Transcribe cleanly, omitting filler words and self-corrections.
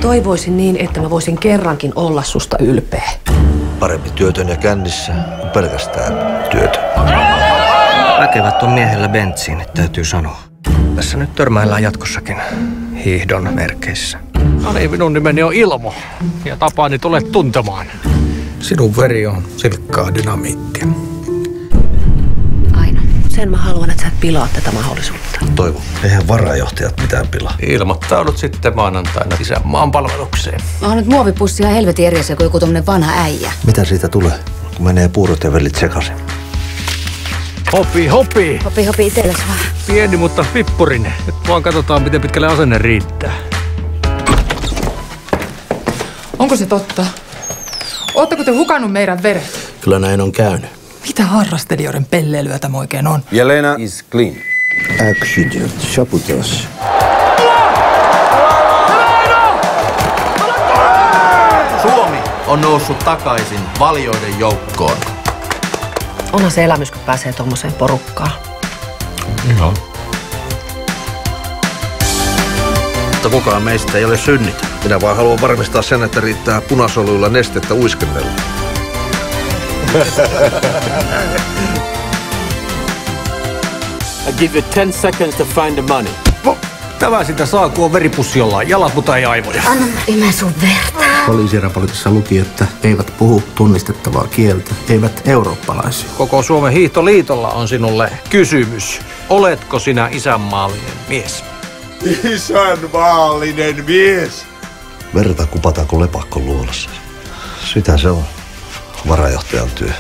Toivoisin niin, että mä voisin kerrankin olla susta ylpeä. Parempi työtön ja kännissä kuin pelkästään työtön. Väkevät on miehellä bensiini, täytyy sanoa. Tässä nyt törmäillään jatkossakin hiihdon merkeissä. No niin, minun nimeni on Ilmo ja tapaani tulet tuntemaan. Sinun veri on silkkaa dynamiittia. Aina. Sen mä haluan, että sä et pilaa tätä mahdollisuutta. Toivo, eihän varajohtajat mitään pilaa. Ilmoittaudut sitten maanantaina isänmaan palvelukseen. Mä oon nyt muovipussia helvetin eri asia kuin joku tommonen vanha äijä. Mitä siitä tulee, kun menee puurot ja vellit sekaisin? Hopi, hopi! Hopi itsellesi vaan. Pieni, mutta pippurinen. Nyt vaan katsotaan, miten pitkälle asenne riittää. Onko se totta? Ootteko te hukannut meidän veret? Kyllä näin on käynyt. Mitä harrastelijoiden pelleilyä tämä oikein on? Jelena is clean. Accident, sabotage. Suomi on noussut takaisin valioiden joukkoon. Onhan se elämys, kun pääsee tommoseen porukkaan. Joo. Mutta kukaan meistä ei ole synnitön. Minä vaan haluan varmistaa sen, että riittää punasoluilla nestettä uiskennella. I give you 10 seconds to find the money. Tämä sitä saa, kun on veripussi jollain. Jalat, mutta ei aivoja. Anna mä imän sun verta. Poliisiraportissa luki, että eivät puhu tunnistettavaa kieltä, eivät eurooppalaisia. Koko Suomen hiihtoliitolla on sinulle kysymys. Oletko sinä isänmaallinen mies? Isänmaallinen mies! Verta kupataan kuin lepakko luolassa. Sitä se on varajohtajan työ.